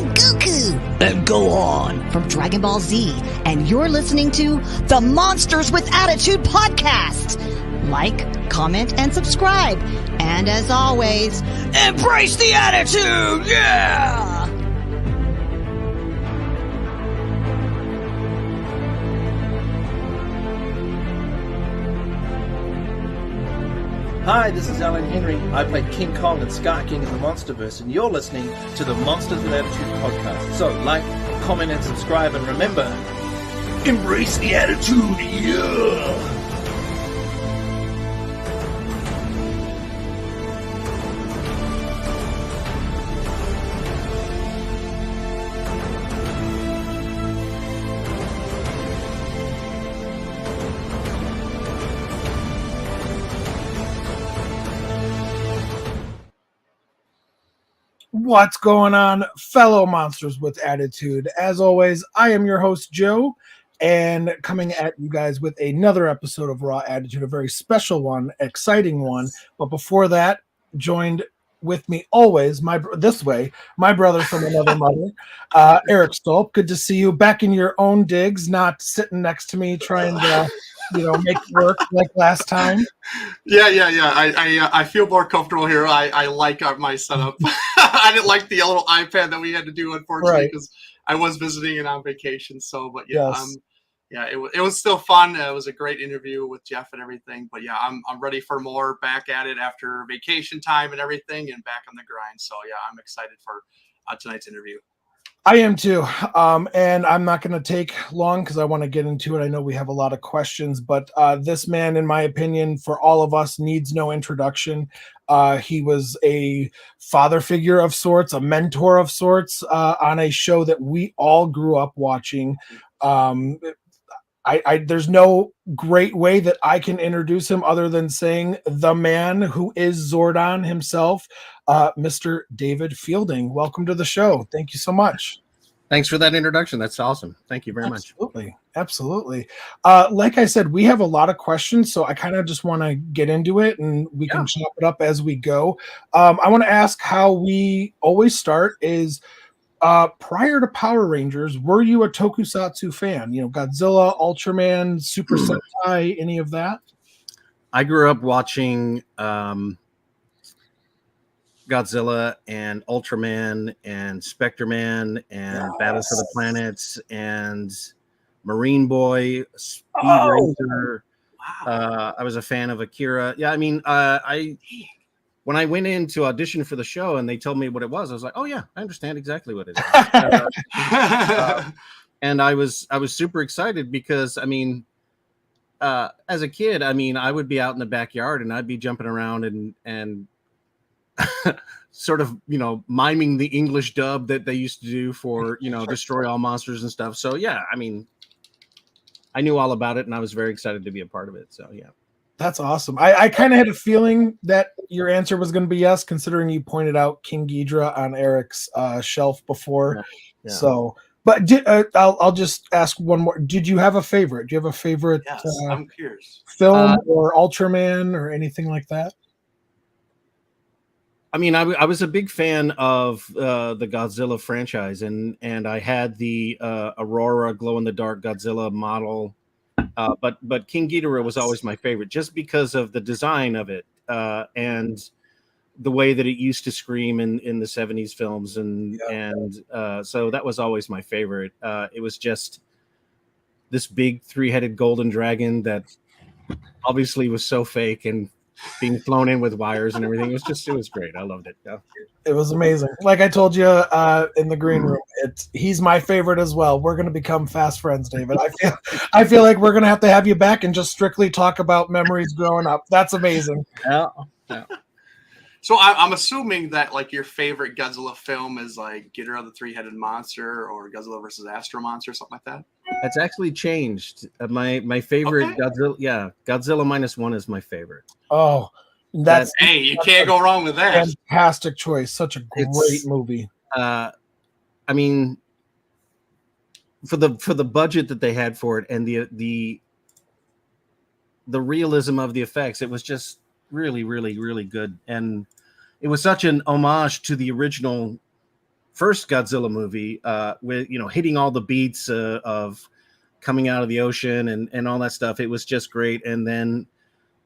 and Goku. And go on. From Dragon Ball Z. And you're listening to the Monsters with Attitude podcast. Like, comment, and subscribe. And as always, Embrace the attitude! Yeah! Hi, this is Alan Henry. I play King Kong and Scar King in the Monsterverse, and you're listening to the Monsters with Attitude podcast. So, like, comment, and subscribe, and remember, Embrace the attitude! Yeah! What's going on, fellow monsters with attitude? As always, I am your host, Joe, and coming at you guys with another episode of Raw Attitude, a very special one, exciting one. But before that, joined with me always, my brother from another mother, Eric Stolp. Good to see you back in your own digs, not sitting next to me trying to make it work like last time. Yeah. I feel more comfortable here. I like my setup. I didn't like the little iPad that we had to do, unfortunately, because I was visiting and on vacation. So, but yeah, yes. It was still fun. It was a great interview with Jeff and everything. But yeah, I'm ready for more. Back at it after vacation time and everything, and back on the grind. So yeah, I'm excited for tonight's interview. I am too, and I'm not going to take long because I want to get into it. I know we have a lot of questions, but this man, in my opinion, for all of us, needs no introduction. He was a father figure of sorts, a mentor of sorts on a show that we all grew up watching. There's no great way that I can introduce him other than saying the man who is Zordon himself, Mr. David Fielding. Welcome to the show. Thank you so much. Thanks for that introduction. That's awesome. Thank you very much. Absolutely. Like I said, we have a lot of questions, so I kind of just want to get into it, and we can chop it up as we go. I want to ask how we always start is, prior to Power Rangers, were you a tokusatsu fan? Godzilla, Ultraman, Super Sentai, any of that? I grew up watching Godzilla and Ultraman and Spectre-Man and Battle for the Planets and Marine Boy, Speed Racer. Wow. I was a fan of Akira. Yeah, I mean, when I went in to audition for the show and they told me what it was, I was like, oh yeah, I understand exactly what it is. And I was super excited because, I mean, as a kid, I mean, I would be out in the backyard and I'd be jumping around and sort of, miming the English dub that they used to do for, Destroy All Monsters and stuff. So yeah, I mean, I knew all about it and I was very excited to be a part of it. So yeah. That's awesome. I kind of had a feeling that your answer was going to be yes, considering you pointed out King Ghidorah on Eric's shelf before. Yeah. So, but I'll just ask one more. Did you have a favorite? Do you have a favorite I'm curious. Film or Ultraman or anything like that? I mean, I was a big fan of the Godzilla franchise, and I had the Aurora glow-in-the-dark Godzilla model. But King Ghidorah was always my favorite, just because of the design of it and the way that it used to scream in the 70s films, and so that was always my favorite. It was just this big three-headed golden dragon that obviously was so fake and being flown in with wires and everything. It was great. I loved it. Yeah. It was amazing. Like I told you in the green room, he's my favorite as well. We're going to become fast friends, David. I feel like we're going to have you back and just strictly talk about memories growing up. That's amazing. Yeah. So I'm assuming that like your favorite Godzilla film is like Ghidorah the Three-Headed Monster or Godzilla versus Astro Monster, something like that. That's actually changed. My favorite Godzilla, Godzilla -1 is my favorite. Oh, you can't go wrong with that. Fantastic choice. Such a great movie. I mean, for the budget that they had for it and the realism of the effects, it was just really, really, really good. And it was such an homage to the original first Godzilla movie, with hitting all the beats of coming out of the ocean and all that stuff. It was just great. And then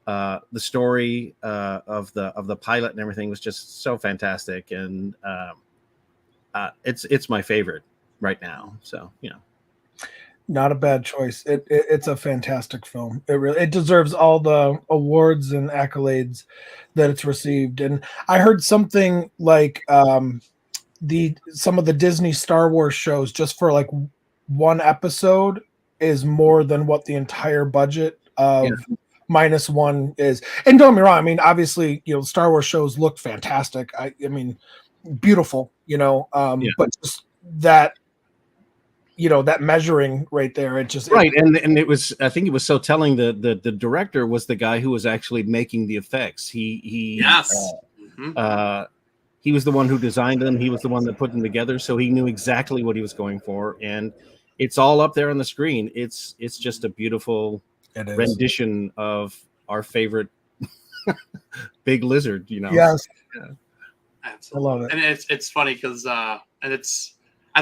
the story of the pilot and everything was just so fantastic. And it's my favorite right now. So not a bad choice. It's a fantastic film. It deserves all the awards and accolades that it's received. And I heard something like some of the Disney Star Wars shows, just for like one episode, is more than what the entire budget of minus one is. And don't get me wrong, I mean, obviously, Star Wars shows look fantastic. I mean, beautiful, but just that, that measuring right there, it just right. And it was, I think it was so telling. The director was the guy who was actually making the effects. He was the one who designed them. He was the one that put them together. So he knew exactly what he was going for. And it's all up there on the screen. It's just a beautiful rendition of our favorite big lizard, Yes. Yeah. Absolutely. I love it. And it's funny because I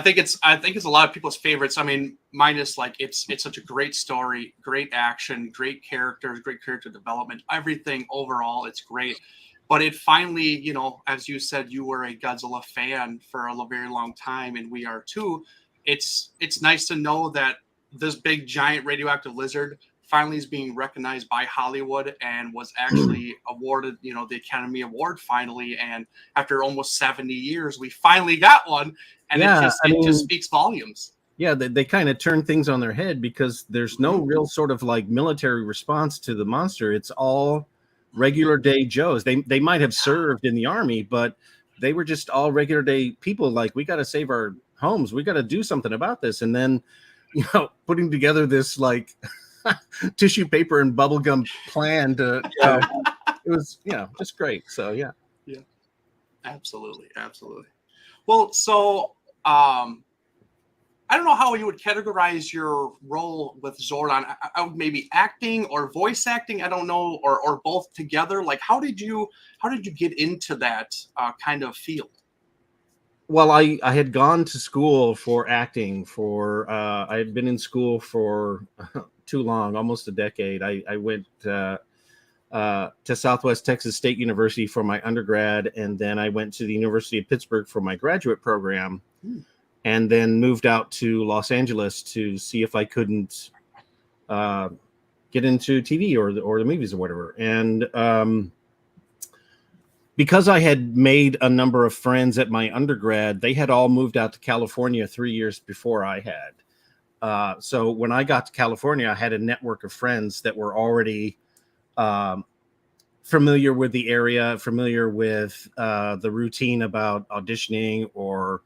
think it's a lot of people's favorites. I mean, minus like it's such a great story, great action, great characters, great character development, everything overall, it's great. But it finally, as you said, you were a Godzilla fan for a very long time, and we are too. It's nice to know that this big giant radioactive lizard finally is being recognized by Hollywood and was actually awarded, the Academy Award finally. And after almost 70 years, we finally got one, and it just speaks volumes. Yeah, they kind of turn things on their head, because there's no real sort of like military response to the monster. It's all regular day Joes. They might have served in the army, but they were just all regular day people. Like, we got to save our homes. We got to do something about this. And then, putting together this like tissue paper and bubblegum plan to, it was, just great. So, yeah. Absolutely. Well, so, I don't know how you would categorize your role with Zordon. I would maybe acting or voice acting. I don't know, or both together. Like, how did you get into that kind of field? Well, I had gone to school for acting I had been in school for too long, almost a decade. I went to Southwest Texas State University for my undergrad, and then I went to the University of Pittsburgh for my graduate program. And then moved out to Los Angeles to see if I couldn't get into TV or the movies or whatever. And because I had made a number of friends at my undergrad, they had all moved out to California 3 years before I had. So when I got to California, I had a network of friends that were already familiar with the area, familiar with the routine about auditioning or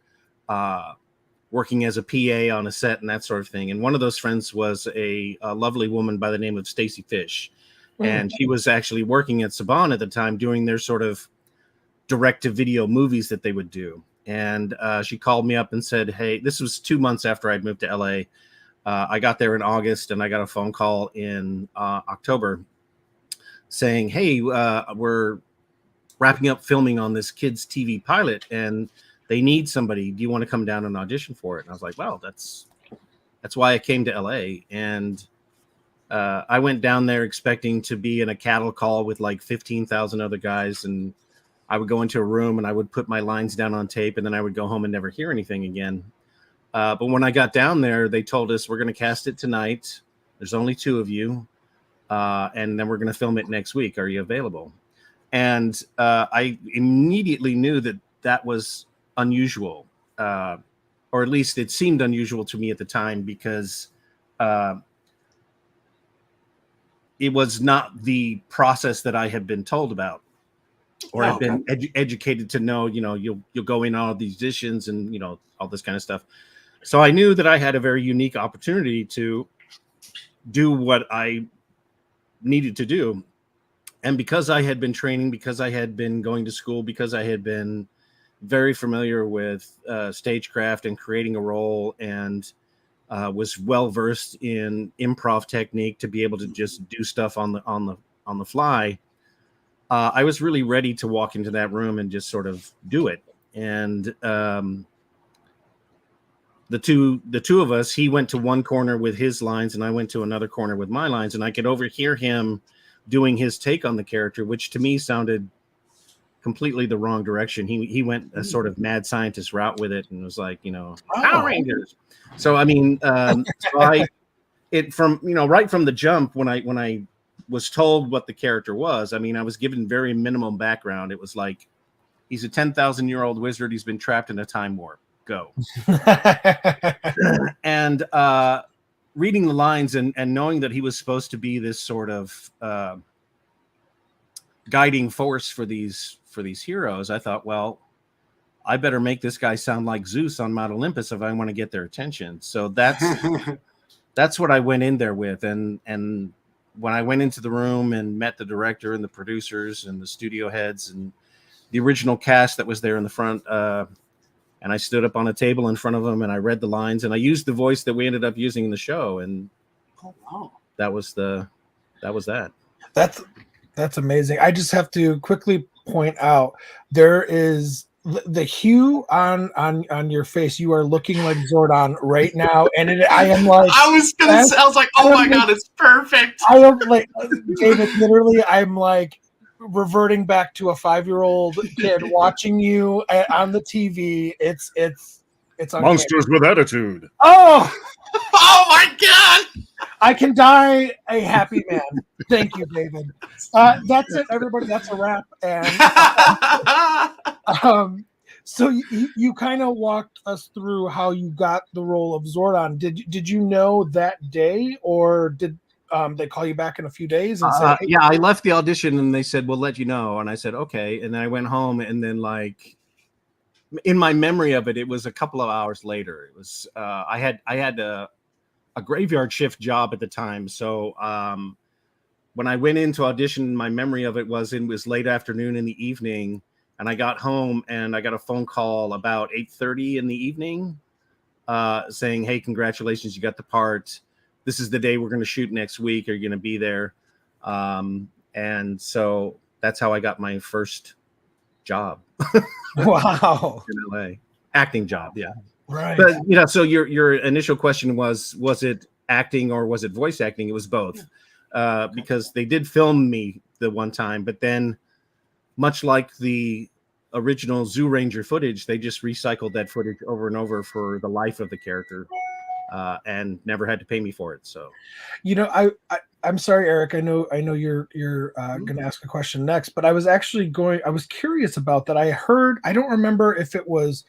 working as a PA on a set and that sort of thing. And one of those friends was a lovely woman by the name of Stacy Fish. And she was actually working at Saban at the time, doing their sort of direct-to-video movies that they would do. And she called me up and said, hey, this was 2 months after I'd moved to LA. I got there in August, and I got a phone call in October saying, hey, we're wrapping up filming on this kids' TV pilot, and they need somebody. Do you want to come down and audition for it? And I was like, well, that's why I came to LA. And I went down there expecting to be in a cattle call with like 15,000 other guys. And I would go into a room and I would put my lines down on tape, and then I would go home and never hear anything again. But when I got down there, they told us, we're going to cast it tonight. There's only 2 of you. And then we're going to film it next week. Are you available? And I immediately knew that was unusual, or at least it seemed unusual to me at the time, because it was not the process that I had been told about, or had been educated to know. You'll go in on all these auditions and all this kind of stuff. So I knew that I had a very unique opportunity to do what I needed to do. And because I had been training, because I had been going to school, because I had been very familiar with stagecraft and creating a role, and was well versed in improv technique to be able to just do stuff on the fly, I was really ready to walk into that room and just sort of do it. And the two of us, he went to one corner with his lines and I went to another corner with my lines, and I could overhear him doing his take on the character, which to me sounded completely the wrong direction. He went a sort of mad scientist route with it and was like, Power Rangers. So I mean, right from the jump, when I was told what the character was, I mean, I was given very minimum background. It was like, he's a 10,000-year-old wizard. He's been trapped in a time warp. Go. And reading the lines and knowing that he was supposed to be this sort of guiding force for these heroes, I thought, well, I better make this guy sound like Zeus on Mount Olympus if I want to get their attention. So that's what I went in there with. And when I went into the room and met the director and the producers and the studio heads and the original cast that was there in the front, and I stood up on a table in front of them and I read the lines and I used the voice that we ended up using in the show. And that was that. That's amazing. I just have to quickly point out, there is the hue on your face. You are looking like Zordon right now, and I am like, I was like, oh my god, it's perfect. I am like, David, literally, I'm like reverting back to a 5-year-old kid watching you on the TV. It's Monsters with Attitude. Oh my god, I can die a happy man. Thank you, David. That's it, everybody. That's a wrap. And so you kind of walked us through how you got the role of Zordon. Did you know that day, or did they call you back in a few days and say, hey, yeah, I left the audition and they said, we'll let you know. And I said, okay. And then I went home, and then, like, in my memory of it, it was a couple of hours later. It was I had a graveyard shift job at the time. So when I went into audition, my memory of it was late afternoon in the evening, and I got home and I got a phone call about 8:30 in the evening saying, hey, congratulations, you got the part. This is the day we're going to shoot next week. Are you going to be there? And so that's how I got my first job. Wow. In LA. Acting job, yeah. Right. But so your initial question was it acting or was it voice acting? It was both. Because they did film me the one time, but then, much like the original Zoo Ranger footage, they just recycled that footage over and over for the life of the character. And never had to pay me for it. So, I'm sorry, Eric. I know you're going to ask a question next, but I was curious about that. I don't remember if it was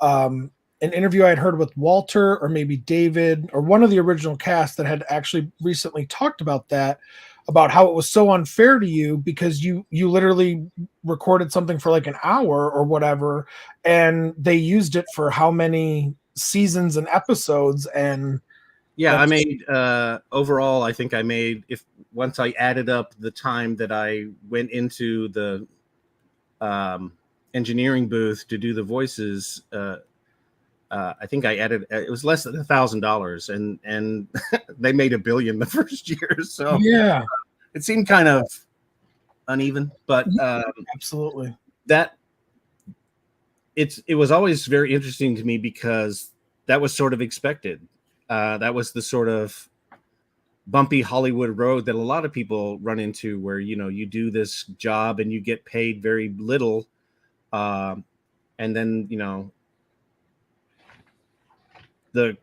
an interview I had heard with Walter or maybe David or one of the original cast that had actually recently talked about that, about how it was so unfair to you because you literally recorded something for like an hour or whatever, and they used it for how many seasons and episodes. And I made overall, I think I made, once I added up the time that I went into the engineering booth to do the voices, I think I added, it was less than $1,000, and they made $1 billion the first year. So yeah, it seemed kind of uneven, but absolutely. It was always very interesting to me because that was sort of expected. That was the sort of bumpy Hollywood road that a lot of people run into, where, you do this job and you get paid very little. And then, the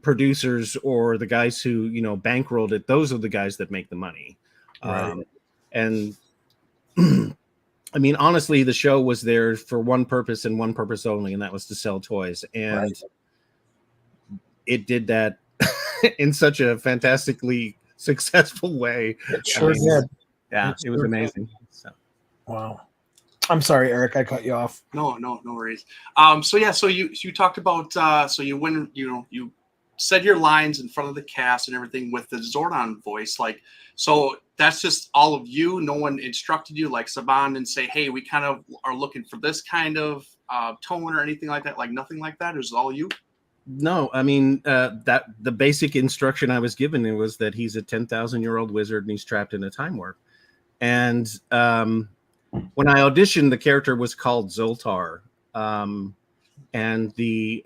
producers or the guys who, bankrolled it, those are the guys that make the money. Right. And I mean, honestly, the show was there for one purpose and one purpose only, and that was to sell toys. And it did that in such a fantastically successful way. It sure did. Yeah, it was amazing. So. Wow. I'm sorry, Eric, I cut you off. No worries. So you talked about so you went, you said your lines in front of the cast and everything with the Zordon voice, like, so that's just all of you. No one instructed you, like Saban, and say, hey, we kind of are looking for this kind of tone or anything like that. Like nothing like that. It was all you. No, I mean, that the basic instruction I was given, it was that he's a 10,000-year-old wizard and he's trapped in a time warp. And when I auditioned, the character was called Zoltar, and the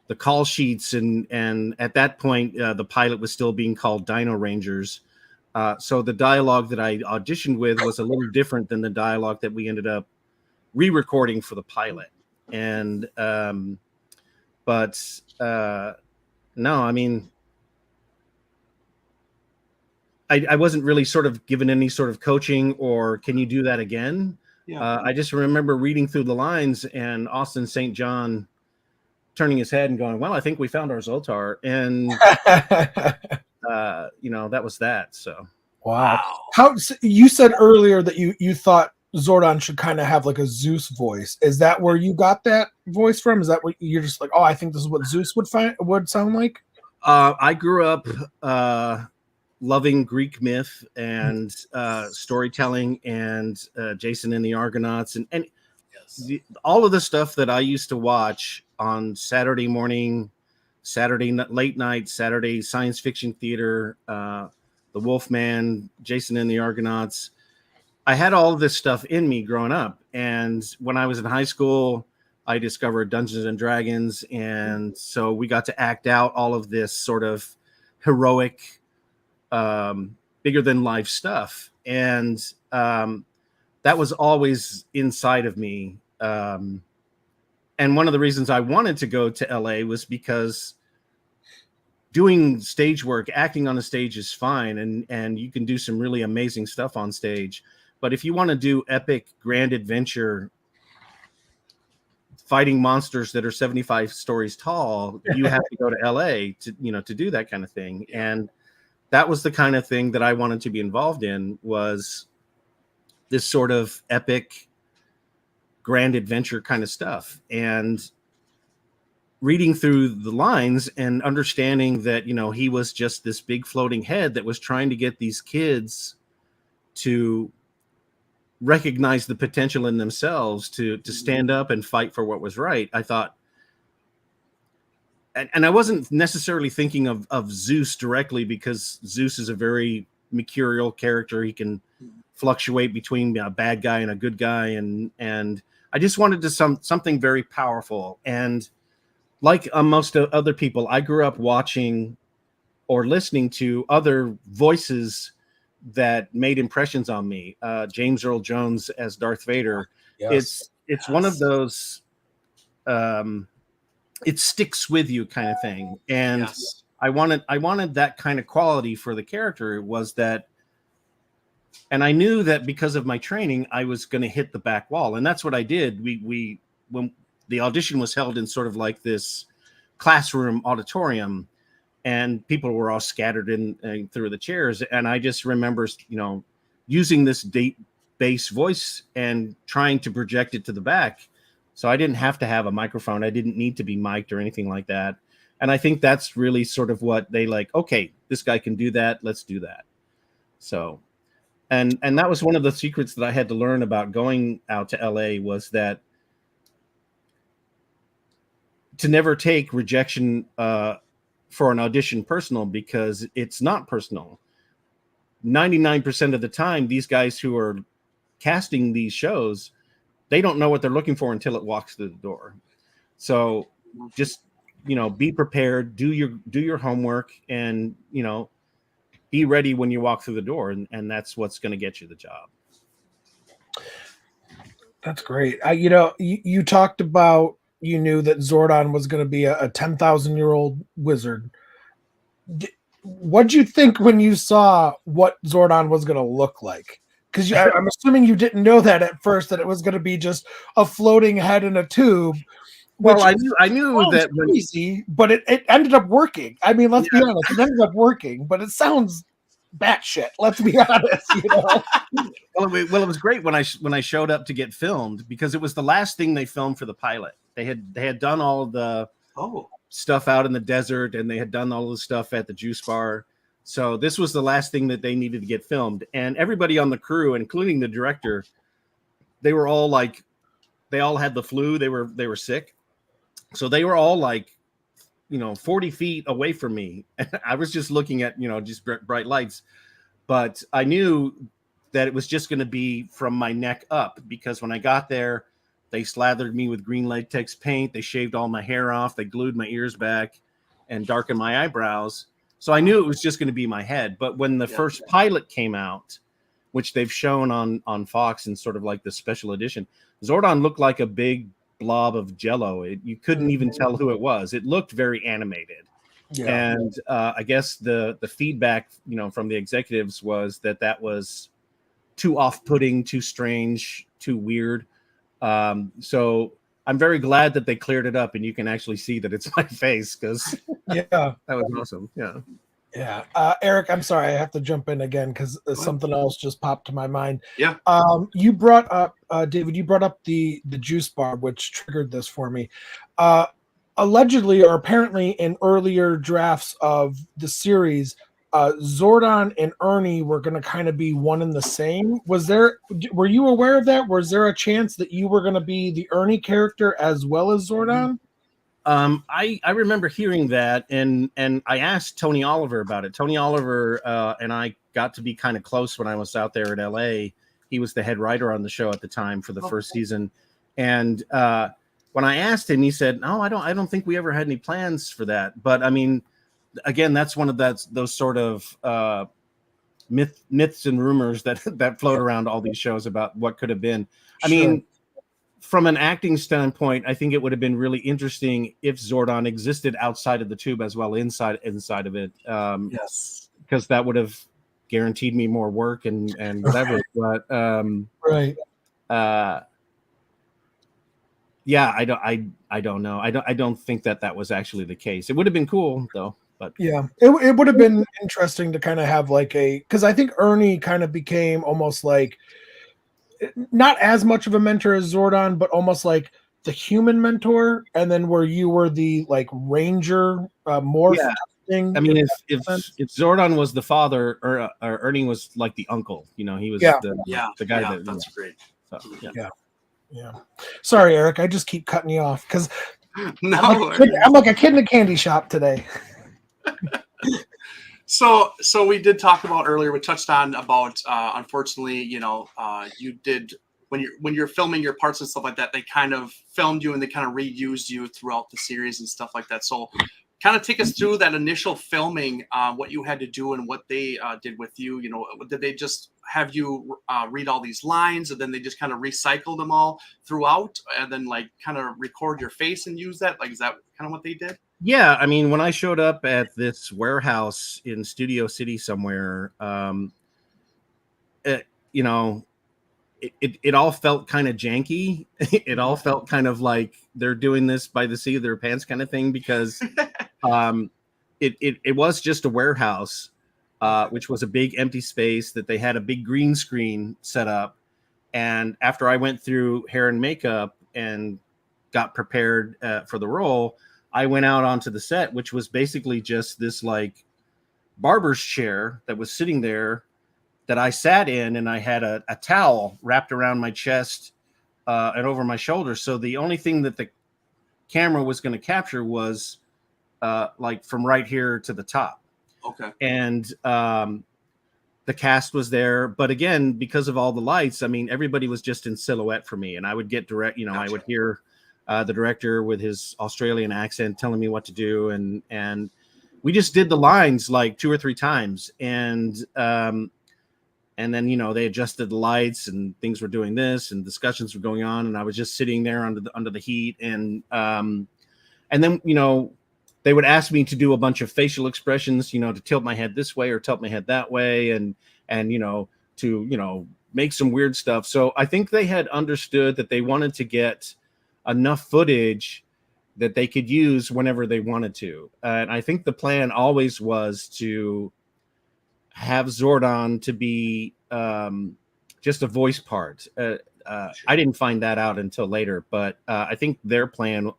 the call sheets, and at that point, the pilot was still being called Dino Rangers. So the dialogue that I auditioned with was a little different than the dialogue that we ended up re-recording for the pilot. And no, I mean, I wasn't really sort of given any sort of coaching or can you do that again? Yeah. I just remember reading through the lines and Austin St. John turning his head and going, well, I think we found our Zoltar. And, that was that. So, wow. How you said earlier that you thought Zordon should kind of have like a Zeus voice. Is that where you got that voice from? Is that what you're just like, oh, I think this is what Zeus would sound like? I grew up loving Greek myth and storytelling and Jason and the Argonauts and all of the stuff that I used to watch on Saturday morning, Saturday late night, Saturday science fiction theater, The Wolfman, Jason and the Argonauts. I had all of this stuff in me growing up. And when I was in high school, I discovered Dungeons and Dragons. And so we got to act out all of this sort of heroic, bigger than life stuff. And that was always inside of me. And one of the reasons I wanted to go to LA was because doing stage work, acting on a stage is fine. And you can do some really amazing stuff on stage. But if you want to do epic, grand adventure, fighting monsters that are 75 stories tall, you have to go to LA to do that kind of thing. And that was the kind of thing that I wanted to be involved in, was this sort of epic, grand adventure kind of stuff. And reading through the lines and understanding that, he was just this big floating head that was trying to get these kids to recognize the potential in themselves to stand up and fight for what was right. I thought, and I wasn't necessarily thinking of Zeus directly, because Zeus is a very mercurial character. He can fluctuate between a bad guy and a good guy. And I just wanted to something very powerful. And like most other people, I grew up watching or listening to other voices that made impressions on me. James Earl Jones as Darth Vader. Yes. It's one of those it sticks with you kind of thing. And I wanted that kind of quality for the character. It was that, and I knew that because of my training, I was going to hit the back wall. And that's what I did. We when the audition was held in sort of like this classroom auditorium, and people were all scattered in through the chairs. And I just remember, using this deep bass voice and trying to project it to the back. So I didn't have to have a microphone. I didn't need to be mic'd or anything like that. And I think that's really sort of what they like, okay, this guy can do that. Let's do that. So, and that was one of the secrets that I had to learn about going out to LA, was that to never take rejection for an audition personal, because it's not personal. 99% of the time, these guys who are casting these shows, they don't know what they're looking for until it walks through the door. So just, be prepared, do your homework, and, be ready when you walk through the door. And that's what's going to get you the job. That's great. You talked about, you knew that Zordon was going to be a 10,000-year-old wizard. What'd you think when you saw what Zordon was going to look like? Because I'm assuming you didn't know that at first, that it was going to be just a floating head in a tube. Well, I knew that crazy, but it ended up working. I mean, let's be honest, it ended up working, but it sounds batshit. Let's be honest. Well, it was great when I showed up to get filmed, because it was the last thing they filmed for the pilot. They had done all of the stuff out in the desert, and they had done all the stuff at the juice bar. So this was the last thing that they needed to get filmed. And everybody on the crew, including the director, they were all like, they all had the flu. They were sick. So they were all like, 40 feet away from me. And I was just looking at, just bright lights. But I knew that it was just going to be from my neck up, because when I got there, They slathered me with green latex paint. They shaved all my hair off. They glued my ears back and darkened my eyebrows. So I knew it was just going to be my head. But when the first pilot came out, which they've shown on Fox in sort of like the special edition, Zordon looked like a big blob of jello. You couldn't even tell who it was. It looked very animated. Yeah. And I guess the feedback, from the executives was that was too off-putting, too strange, too weird. So I'm very glad that they cleared it up and you can actually see that it's my face, because that was awesome. Yeah. Eric, I'm sorry, I have to jump in again because something else just popped to my mind. Yeah. You brought up David. You brought up the juice bar, which triggered this for me. Allegedly, or apparently, in earlier drafts of the series, Zordon and Ernie were going to kind of be one and the same. Were you aware of that? Was there a chance that you were going to be the Ernie character as well as Zordon? I remember hearing that, and I asked Tony Oliver about it. Tony Oliver and I got to be kind of close when I was out there in LA. He was the head writer on the show at the time for the first season, and when I asked him, he said, "No, I don't think we ever had any plans for that." But I mean, again, that's one of those sort of myths and rumors that float around all these shows about what could have been. I mean, from an acting standpoint, I think it would have been really interesting if Zordon existed outside of the tube as well, inside of it. Yes, because that would have guaranteed me more work and whatever. But yeah, I don't know. I don't think that was actually the case. It would have been cool though. But yeah, it would have been interesting to kind of have because I think Ernie kind of became almost like, not as much of a mentor as Zordon, but almost like the human mentor, and then where you were the ranger morph thing. I mean, if Zordon was the father, or Ernie was like the uncle, he was the guy that's great. So, yeah. Sorry, Eric, I just keep cutting you off because I'm like a kid in a candy shop today. So we did talk about earlier. We touched on about unfortunately, you did when you're filming your parts and stuff like that. They kind of filmed you and they kind of reused you throughout the series and stuff like that. So, kind of take us through that initial filming, what you had to do and what they did with you. Did they just have you read all these lines and then they just kind of recycle them all throughout and then kind of record your face and use that? Is that kind of what they did? Yeah, I mean, when I showed up at this warehouse in Studio City somewhere, it all felt kind of janky. It all felt kind of like they're doing this by the seat of their pants kind of thing, because it was just a warehouse, which was a big empty space that they had a big green screen set up. And after I went through hair and makeup and got prepared for the role, I went out onto the set, which was basically just this barber's chair that was sitting there that I sat in, and I had a towel wrapped around my chest and over my shoulders. So the only thing that the camera was going to capture was from right here to the top. Okay. And the cast was there, but again, because of all the lights, I mean, everybody was just in silhouette for me, and I would get direct, gotcha. I would hear the director with his Australian accent telling me what to do, and we just did the lines 2 or 3 times, and then they adjusted the lights and things were doing this and discussions were going on, and I was just sitting there under the heat, and then they would ask me to do a bunch of facial expressions, to tilt my head this way or tilt my head that way, and to make some weird stuff. So I think they had understood that they wanted to get enough footage that they could use whenever they wanted to. And I think the plan always was to have Zordon to be just a voice part. I didn't find that out until later, but I think their plan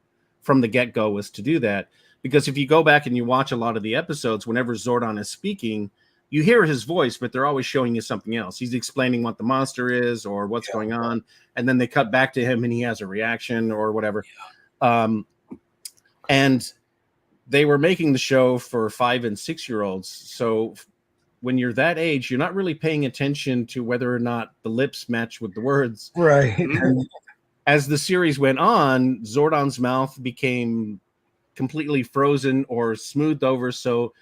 from the get-go was to do that. Because if you go back and you watch a lot of the episodes, whenever Zordon is speaking, you hear his voice, but they're always showing you something else. He's explaining what the monster is or what's going on. And then they cut back to him and he has a reaction or whatever. And they were making the show for 5 and 6-year-olds. So when you're that age, you're not really paying attention to whether or not the lips match with the words. Right. as the series went on, Zordon's mouth became completely frozen or smoothed over. So,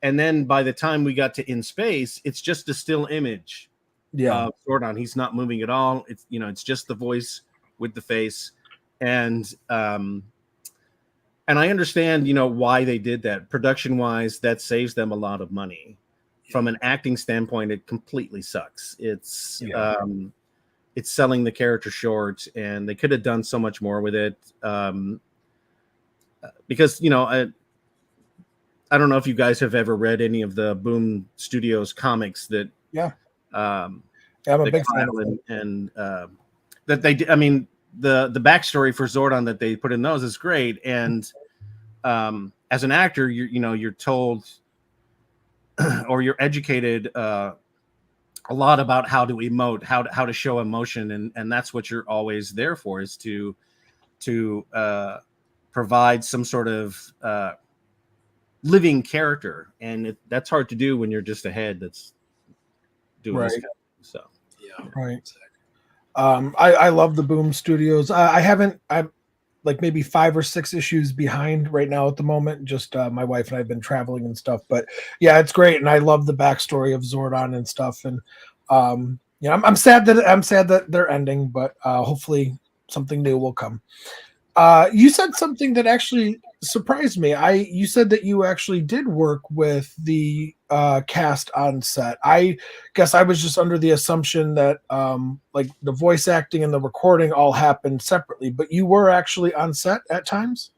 and then by the time we got to In Space, it's just a still image of Zordon. He's not moving at all. It's, you know, it's just the voice with the face. And I understand, you know, why they did that. Production wise, that saves them a lot of money. From an acting standpoint, it completely sucks. It's selling the character short, and they could have done so much more with it. Because, you know, I don't know if you guys have ever read any of the Boom Studios comics that I'm a big fan of them. And that they did. I mean, the backstory for Zordon that they put in those is great. And as an actor, you're told or you're educated a lot about how to emote, how to show emotion, and that's what you're always there for, is to provide some sort of living character, and that's hard to do when you're just a head that's doing this kind of thing. So right. I love the Boom Studios. I'm like maybe 5 or 6 issues behind right now at the moment. Just my wife and I have been traveling and stuff, but yeah, it's great, and I love the backstory of Zordon and stuff. And I'm sad that they're ending, but hopefully something new will come. You said something that actually surprised me. You said that you actually did work with the cast on set. I guess I was just under the assumption that like the voice acting and the recording all happened separately, but you were actually on set at times?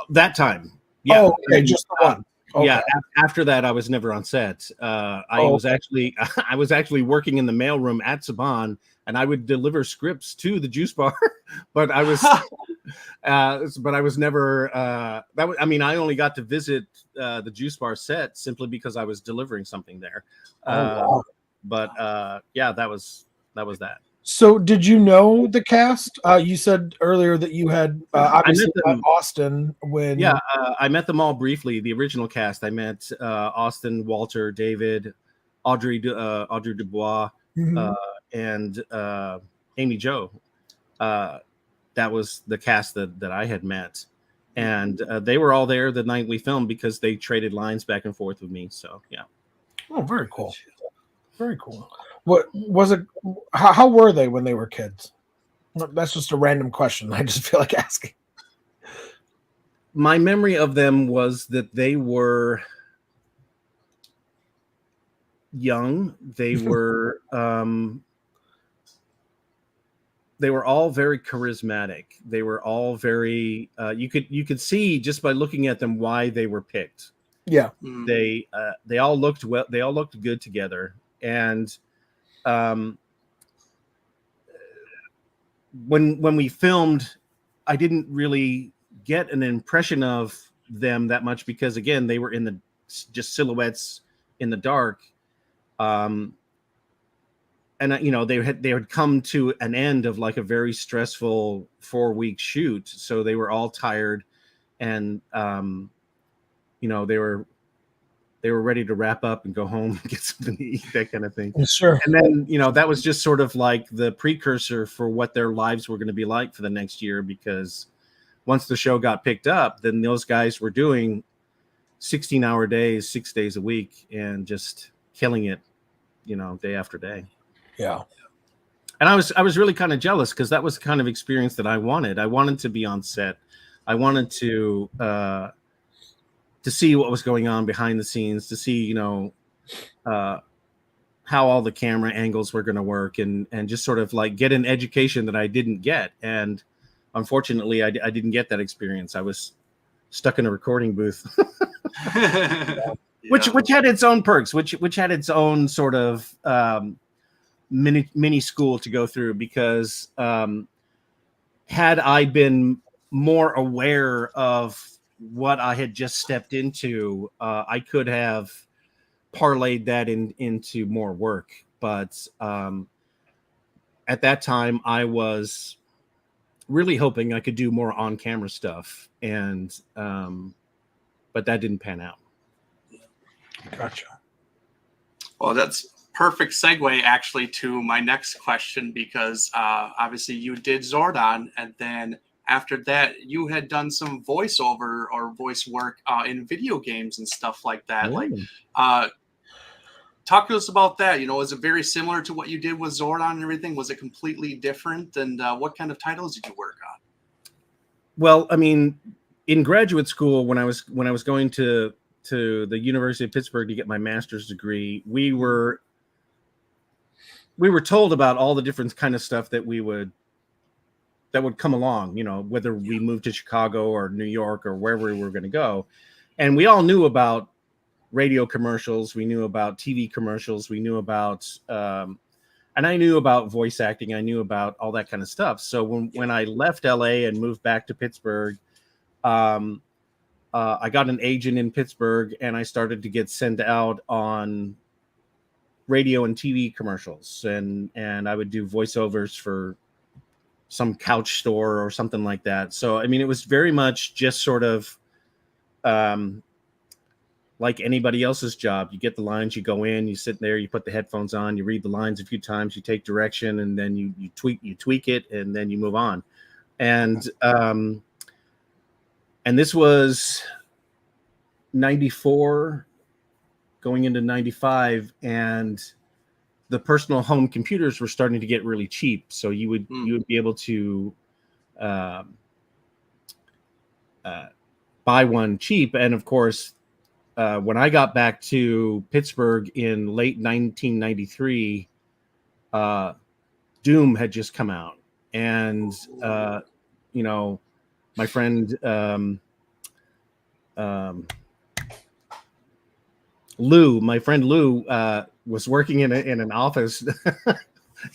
That time. Yeah. Oh, okay, just the one. Okay. Yeah. After that, I was never on set. I was actually working in the mailroom at Saban, and I would deliver scripts to the juice bar, but I was, never. I only got to visit the juice bar set simply because I was delivering something there. But that was that. So, did you know the cast? You said earlier that you had obviously met Austin when. Yeah, I met them all briefly. The original cast. I met Austin, Walter, David, Audrey Dubois, and Amy Jo. That was the cast that I had met, and they were all there the night we filmed because they traded lines back and forth with me. So yeah. Oh, very cool. Very cool. What was it? How were they when they were kids? That's just a random question. I just feel like asking. My memory of them was that they were young. They were all very charismatic. They were all very you could see just by looking at them why they were picked. Yeah. They all looked well. They all looked good together. And when we filmed, I didn't really get an impression of them that much because, again, they were in the just silhouettes in the dark. And they had come to an end of like a very stressful 4-week shoot, so they were all tired, and they were ready to wrap up and go home and get something to eat, that kind of thing. Sure. And then, that was just sort of like the precursor for what their lives were going to be like for the next year, because once the show got picked up, then those guys were doing 16-hour days, 6 days a week, and just killing it, day after day. Yeah. And I was really kind of jealous because that was the kind of experience that I wanted. I wanted to be on set. I wanted to see what was going on behind the scenes, to see, how all the camera angles were going to work, and just sort of like get an education that I didn't get. And unfortunately, I didn't get that experience. I was stuck in a recording booth, which had its own perks, which had its own sort of mini school to go through, because had I been more aware of what I had just stepped into, I could have parlayed that into more work. But at that time, I was really hoping I could do more on-camera stuff, and but that didn't pan out. Gotcha. Well, that's perfect segue actually to my next question, because obviously you did Zordon, and then after that you had done some voiceover or voice work in video games and stuff like that. Like, talk to us about that. You know, is it very similar to what you did with Zordon and everything? Was it completely different? And what kind of titles did you work on? Well, I mean, in graduate school, when I was going to the University of Pittsburgh to get my master's degree, we were told about all the different kind of stuff that would come along, you know, whether we moved to Chicago or New York or wherever we were going to go. And we all knew about radio commercials. We knew about TV commercials. We knew about, and I knew about voice acting. I knew about all that kind of stuff. So when I left LA and moved back to Pittsburgh, I got an agent in Pittsburgh, and I started to get sent out on radio and TV commercials, and I would do voiceovers for some couch store or something like that. So, I mean, it was very much just sort of like anybody else's job. You get the lines, you go in, you sit there, you put the headphones on, you read the lines a few times, you take direction, and then you tweak it, and then you move on. And this was 94 going into 95, and the personal home computers were starting to get really cheap. So you would be able to buy one cheap. And of course, when I got back to Pittsburgh in late 1993, Doom had just come out, and you know, my friend Lou was working in an office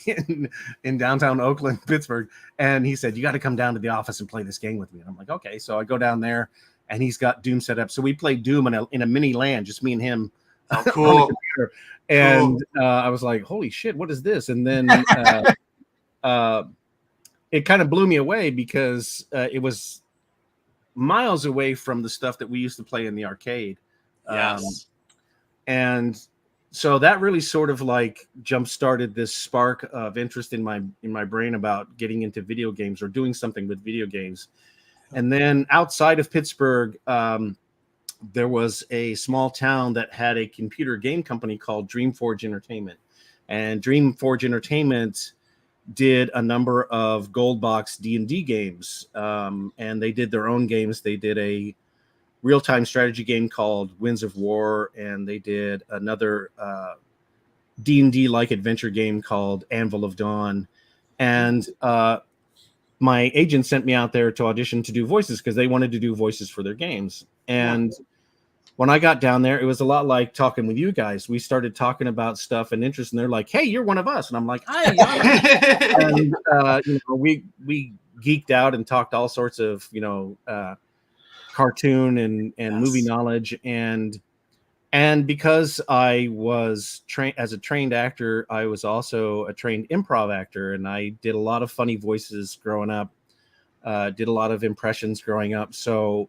in downtown Oakland, Pittsburgh, and he said, "You got to come down to the office and play this game with me." And I'm like, "Okay." So I go down there, and he's got Doom set up. So we played Doom in a mini LAN, just me and him. Oh, cool. On the computer. And I was like, "Holy shit, what is this?" And then it kind of blew me away, because it was miles away from the stuff that we used to play in the arcade. Yes. And so that really sort of like jump-started this spark of interest in my brain about getting into video games or doing something with video games. And then outside of Pittsburgh, there was a small town that had a computer game company called Dreamforge Entertainment. And Dreamforge Entertainment did a number of gold box D&D games, and they did their own games. They did a real-time strategy game called Winds of War, and they did another D&D like adventure game called Anvil of Dawn. And my agent sent me out there to audition to do voices, because they wanted to do voices for their games. And when I got down there, it was a lot like talking with you guys. We started talking about stuff and interest, and they're like, "Hey, you're one of us." And I'm like, "Hi." And you know, we geeked out and talked all sorts of, you know, cartoon and movie knowledge, and because I was trained as a trained actor, I was also a trained improv actor, and I did a lot of funny voices growing up, did a lot of impressions growing up. So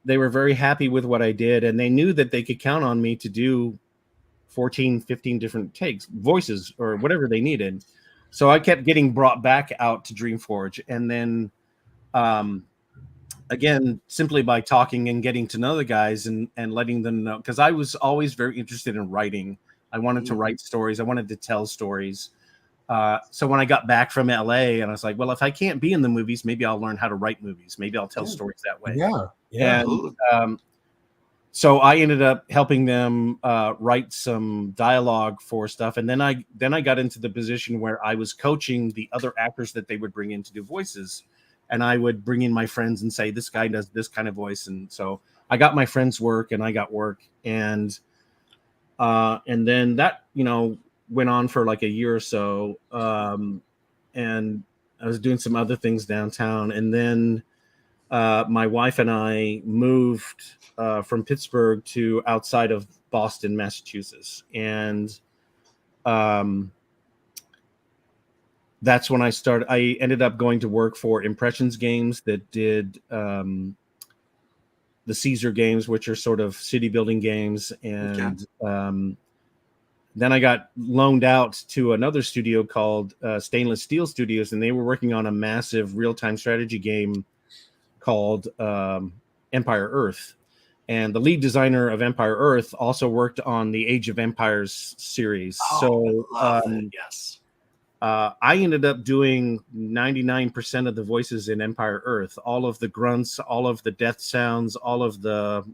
they were very happy with what I did, and they knew that they could count on me to do 14, 15 different takes, voices, or whatever they needed. So I kept getting brought back out to Dreamforge, and then again, simply by talking and getting to know the guys and letting them know, because I was always very interested in writing. I wanted to write stories. I wanted to tell stories. So when I got back from LA, and I was like, well, if I can't be in the movies, maybe I'll learn how to write movies. Maybe I'll tell stories that way. Yeah. And so I ended up helping them write some dialogue for stuff. And then I got into the position where I was coaching the other actors that they would bring in to do voices. And I would bring in my friends and say, "This guy does this kind of voice." And so I got my friends work, and I got work. And then that, you know, went on for like a year or so. And I was doing some other things downtown. And then my wife and I moved from Pittsburgh to outside of Boston, Massachusetts. And that's when I ended up going to work for Impressions Games that did the Caesar games, which are sort of city building games. And then I got loaned out to another studio called Stainless Steel Studios, and they were working on a massive real-time strategy game called Empire Earth. And the lead designer of Empire Earth also worked on the Age of Empires series. Yes. I ended up doing 99% of the voices in Empire Earth, all of the grunts, all of the death sounds, all of the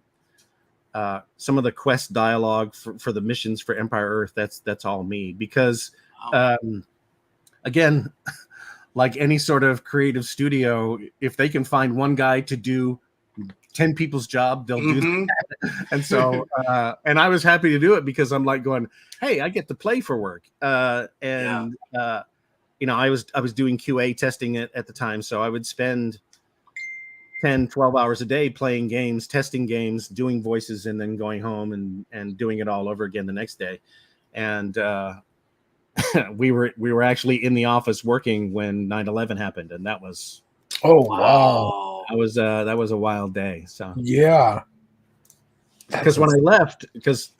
some of the quest dialogue for the missions for Empire Earth. That's all me, because again, like any sort of creative studio, if they can find one guy to do 10 people's job, they'll do that. And so and I was happy to do it, because I'm like going, hey, I get to play for work. You know, I was doing QA testing at the time, so I would spend 10-12 hours a day playing games, testing games, doing voices, and then going home and doing it all over again the next day. And we were actually in the office working when 9/11 happened, and that was that was a wild day. So yeah, because when I left, because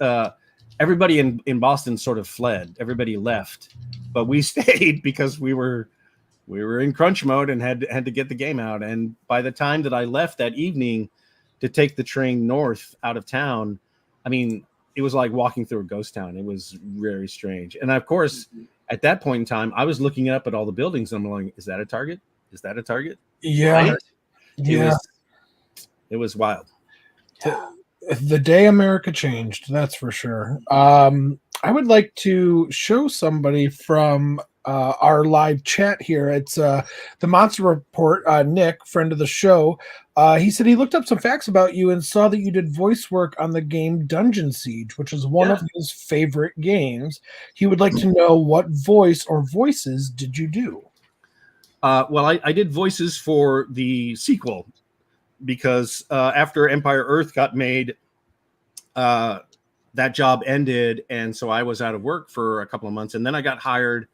everybody in Boston sort of fled, everybody left, but we stayed because we were in crunch mode and had to get the game out. And by the time that I left that evening to take the train north out of town, I mean, it was like walking through a ghost town. It was very strange. And of course, at that point in time, I was looking up at all the buildings and I'm going, is that a target? Is that a target? Yeah. Right? It was wild. The day America changed, that's for sure. I would like to show somebody from our live chat here. It's the Monster Report. Nick, friend of the show, he said he looked up some facts about you and saw that you did voice work on the game Dungeon Siege, which is one of his favorite games. He would like to know, what voice or voices did you do? Well, I did voices for the sequel, because after Empire Earth got made, that job ended, and so I was out of work for a couple of months, and then I got hired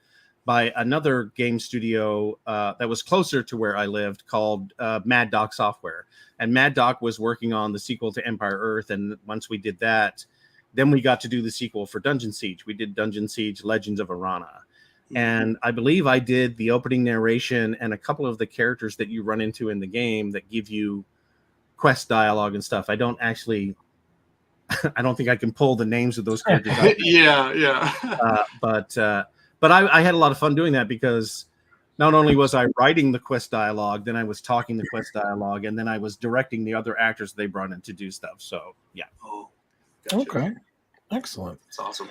by another game studio that was closer to where I lived, called Mad Doc Software. And Mad Doc was working on the sequel to Empire Earth, and once we did that, then we got to do the sequel for Dungeon Siege. We did Dungeon Siege Legends of Arana. And I believe I did the opening narration and a couple of the characters that you run into in the game that give you quest dialogue and stuff. I don't think I can pull the names of those characters out. But I had a lot of fun doing that, because not only was I writing the quest dialogue, then I was talking the quest dialogue, and then I was directing the other actors they brought in to do stuff. So yeah. Gotcha. Okay, excellent. That's awesome.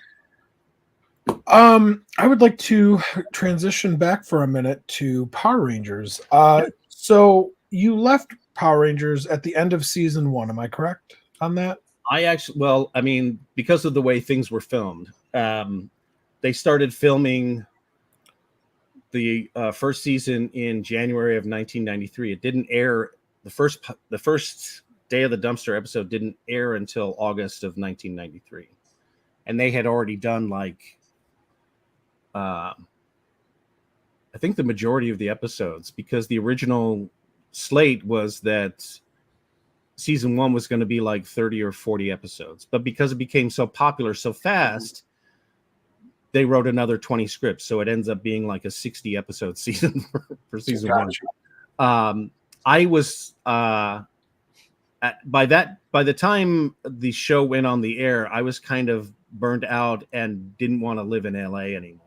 I would like to transition back for a minute to Power Rangers. So you left Power Rangers at the end of season 1. Am I correct on that? I mean, because of the way things were filmed, they started filming the first season in January of 1993. It didn't air. The first Day of the Dumpster episode didn't air until August of 1993, and they had already done I think the majority of the episodes, because the original slate was that season 1 was going to be like 30 or 40 episodes, but because it became so popular so fast, they wrote another 20 scripts, so it ends up being like a 60 episode season for season 1. I was by the time the show went on the air, I was kind of burned out and didn't want to live in LA anymore.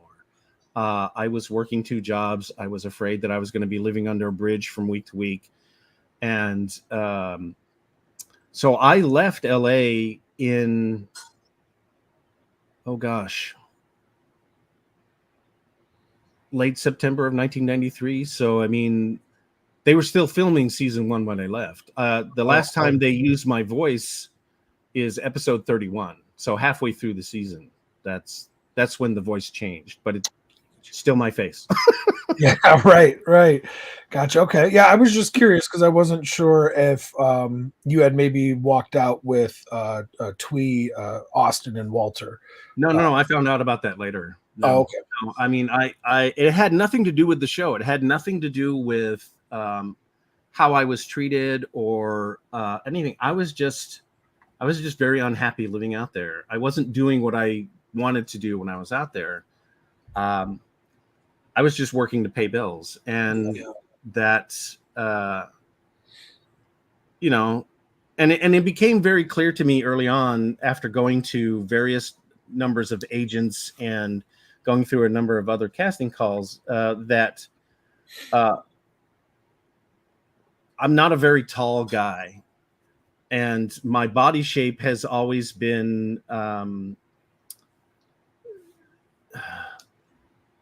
I was working 2 jobs. I was afraid that I was going to be living under a bridge from week to week. And so I left LA in, late September of 1993. So, I mean, they were still filming season 1 when I left. The last time they used my voice is episode 31. So halfway through the season, that's when the voice changed, but it's still my face. Yeah, right. Gotcha. Okay. Yeah, I was just curious because I wasn't sure if you had maybe walked out with Twee, Austin, and Walter. No. I found out about that later. No, oh, okay. No, I mean, it had nothing to do with the show. It had nothing to do with how I was treated or anything. I was just very unhappy living out there. I wasn't doing what I wanted to do when I was out there. I was just working to pay bills, and that, you know, and it became very clear to me early on after going to various numbers of agents and going through a number of other casting calls that I'm not a very tall guy, and my body shape has always been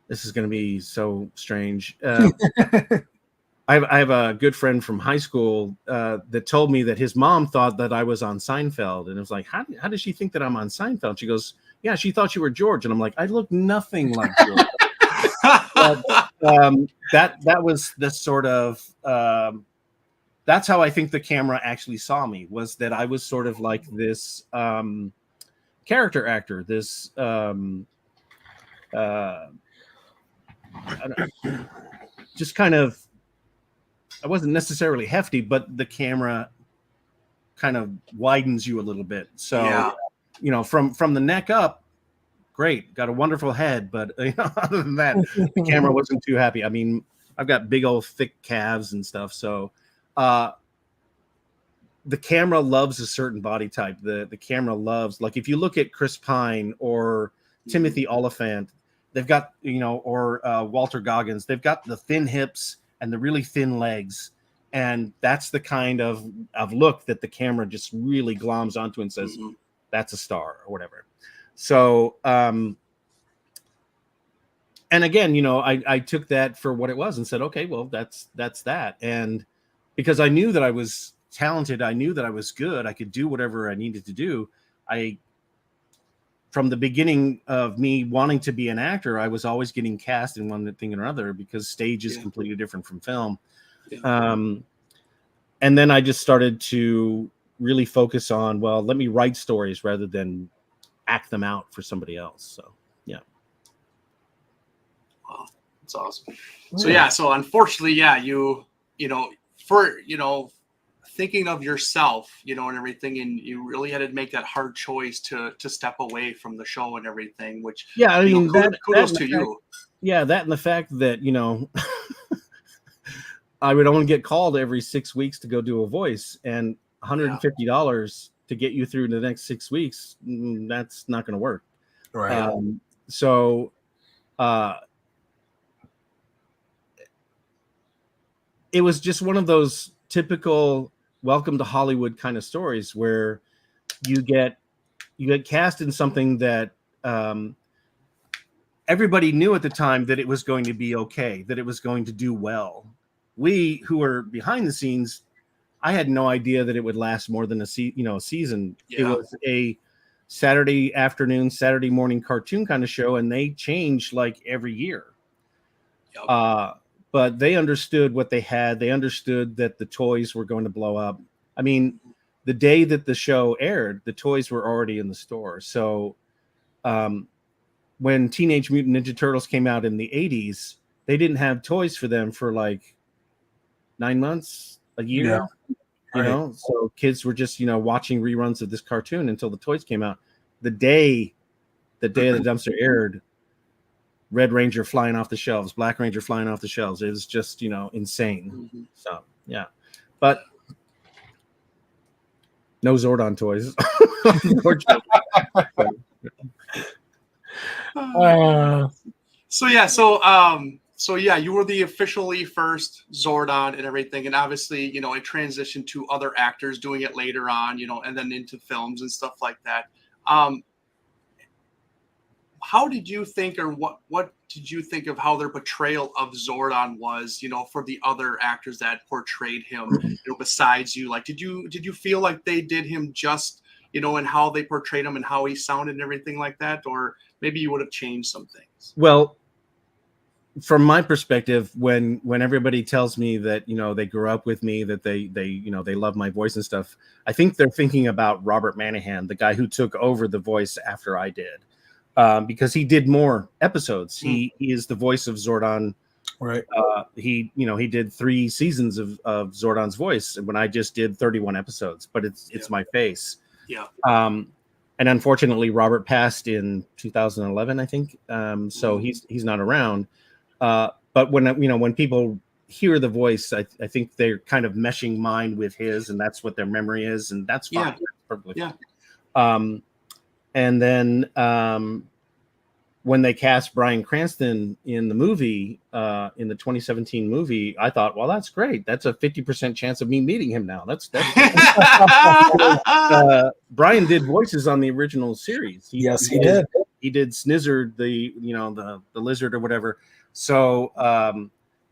this is going to be so strange. I have a good friend from high school that told me that his mom thought that I was on Seinfeld, and it was like, how does she think that I'm on Seinfeld? She goes, yeah, she thought you were George, and I'm like, I look nothing like George. But, that was the sort of that's how I think the camera actually saw me, was that I was sort of like this character actor, this just kind of, I wasn't necessarily hefty, but the camera kind of widens you a little bit. So, you know, from the neck up, great, got a wonderful head, but you know, other than that, the camera wasn't too happy. I mean, I've got big old thick calves and stuff, so the camera loves a certain body type. The camera loves, like, if you look at Chris Pine or Timothy Oliphant, they've got, you know, or Walter Goggins, they've got the thin hips and the really thin legs, and that's the kind of look that the camera just really gloms onto and says, that's a star or whatever. So, and again, you know, I took that for what it was and said, okay, well, that's that. And because I knew that I was talented, I knew that I was good, I could do whatever I needed to do. From the beginning of me wanting to be an actor, I was always getting cast in one thing or another, because stage is completely different from film. And then I just started to really focus on, well, let me write stories rather than act them out for somebody else. So, yeah. Wow, that's awesome. So, so unfortunately, you know, for, you know, thinking of yourself, you know, and everything, and you really had to make that hard choice to step away from the show and everything, which, I mean, you know, kudos to you. Yeah, that and the fact that, you know, I would only get called every 6 weeks to go do a voice, and $150 to get you through the next 6 weeks, that's not going to work. Right. So it was just one of those typical welcome to Hollywood kind of stories where you get cast in something that everybody knew at the time that it was going to be okay, that it was going to do well. We who were behind the scenes, I had no idea that it would last more than a season. It was a Saturday afternoon, Saturday morning cartoon kind of show, and they changed like every year. But they understood what they had. They understood that the toys were going to blow up. I mean, the day that the show aired, the toys were already in the store. So when Teenage Mutant Ninja Turtles came out in the 80s, they didn't have toys for them for like 9 months, a year. You know, so kids were just, you know, watching reruns of this cartoon until the toys came out. The day of the dumpster aired, Red Ranger flying off the shelves, Black Ranger flying off the shelves. It was just, you know, insane. So, yeah. But no Zordon toys. So you were the officially first Zordon and everything, and obviously, you know, it transitioned to other actors doing it later on, you know, and then into films and stuff like that. How did you think, or what did you think of how their portrayal of Zordon was, you know, for the other actors that portrayed him, you know, besides you? Like, did you feel like they did him just, you know, and how they portrayed him and how he sounded and everything like that? Or maybe you would have changed some things? Well, from my perspective, when everybody tells me that, you know, they grew up with me, that they you know, they love my voice and stuff, I think they're thinking about Robert Manahan, the guy who took over the voice after I did. Because he did more episodes. He is the voice of Zordon. Right. He did 3 seasons of Zordon's voice when I just did 31 episodes, but it's my face. Yeah. and unfortunately, Robert passed in 2011, I think. So he's not around. But when people hear the voice, I think they're kind of meshing mine with his, and that's what their memory is, and that's fine. Yeah. That's perfectly Yeah. fine. And then when they cast Bryan Cranston in the movie, in the 2017 movie, I thought, well, that's great. That's a 50% chance of me meeting him now. That's Bryan did voices on the original series. He did. He did Snizzard, the lizard or whatever. So,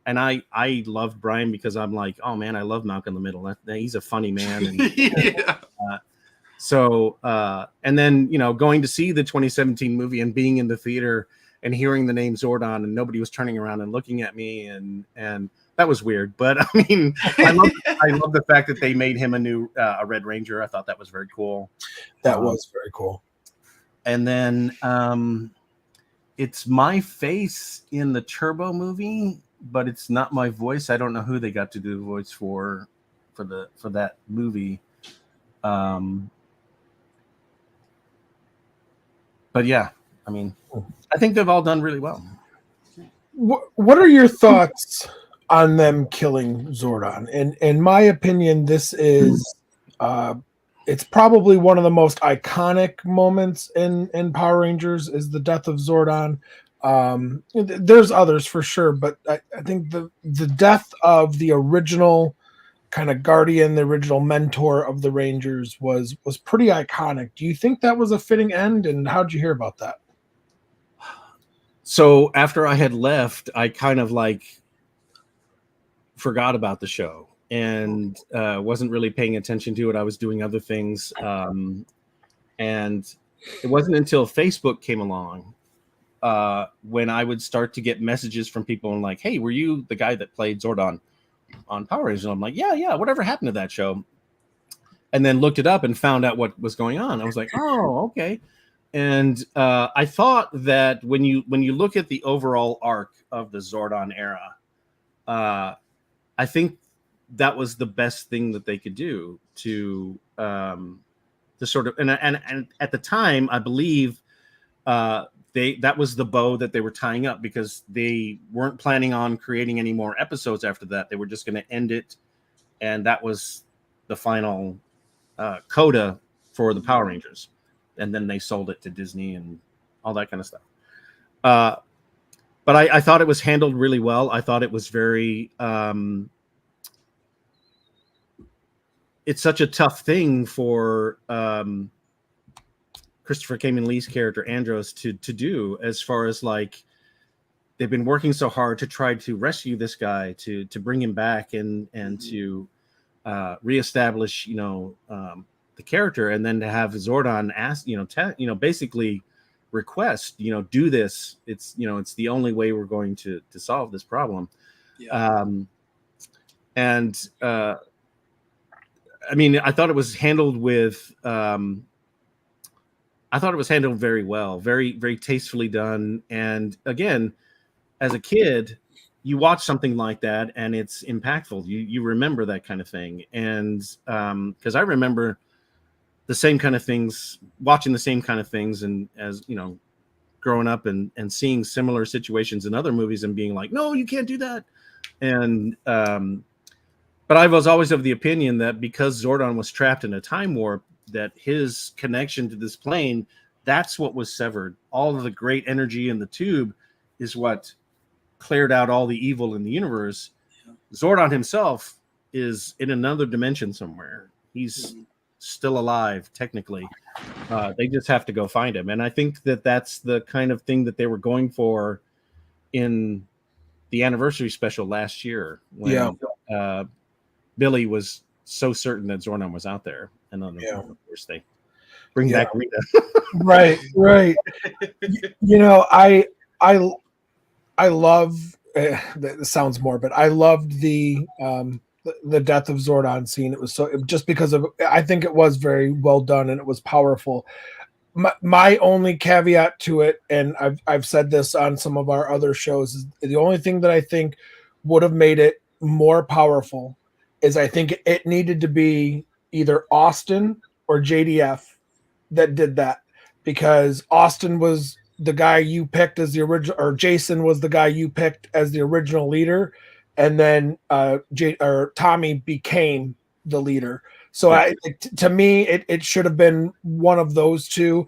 and I loved Bryan because I'm like, oh man, I love Malcolm in the Middle. He's a funny man. And, Yeah. And then, going to see the 2017 movie and being in the theater and hearing the name Zordon and nobody was turning around and looking at me and that was weird. But I mean, I love the fact that they made him a Red Ranger. I thought that was very cool. That was very cool. And then it's my face in the Turbo movie, but it's not my voice. I don't know who they got to do the voice for that movie. But yeah, I mean, I think they've all done really well. What are your thoughts on them killing Zordon? In my opinion, this is it's probably one of the most iconic moments in Power Rangers is the death of Zordon. There's others for sure, but I think the death of the original kind of guardian, the original mentor of the Rangers was pretty iconic. Do you think that was a fitting end, and how'd you hear about that? So after I had left, I kind of forgot about the show and wasn't really paying attention to it. I was doing other things. And it wasn't until Facebook came along when I would start to get messages from people and like, hey, were you the guy that played Zordon on Power Rangers? And I'm like, yeah, whatever happened to that show? And then looked it up and found out what was going on. I was like, oh, okay. And I thought that when you look at the overall arc of the Zordon era, I think that was the best thing that they could do to sort of and at the time, I believe that was the bow that they were tying up because they weren't planning on creating any more episodes after that. They were just going to end it, and that was the final coda for the Power Rangers. And then they sold it to Disney and all that kind of stuff. But I thought it was handled really well. I thought it was very it's such a tough thing for Christopher Kamen Lee's character Andros to do, as far as they've been working so hard to try to rescue this guy, to bring him back and to reestablish the character, and then to have Zordon ask basically request do this. It's it's the only way we're going to solve this problem. Yeah. I mean, I thought it was handled very well, very, very tastefully done. And again, as a kid, you watch something like that and it's impactful. You remember that kind of thing. And because I remember the same kind of things, watching the same kind of things, and as growing up and seeing similar situations in other movies and being like, no, you can't do that. And but I was always of the opinion that because Zordon was trapped in a time warp, that his connection to this plane, that's what was severed. All of the great energy in the tube is what cleared out all the evil in the universe. Zordon himself is in another dimension somewhere. He's still alive, technically. They just have to go find him. And I think that that's the kind of thing that they were going for in the anniversary special last year when Billy was so certain that Zordon was out there. And then of course they bring back Rita. right. I love that sounds morbid. I loved the death of Zordon scene. It was just because of, I think it was very well done and it was powerful. My only caveat to it, and I've said this on some of our other shows, is the only thing that I think would have made it more powerful is I think it needed to be either Austin or JDF that did that, because Austin was the guy you picked as the original, or Jason was the guy you picked as the original leader, and then Tommy became the leader. So to me, it should have been one of those two.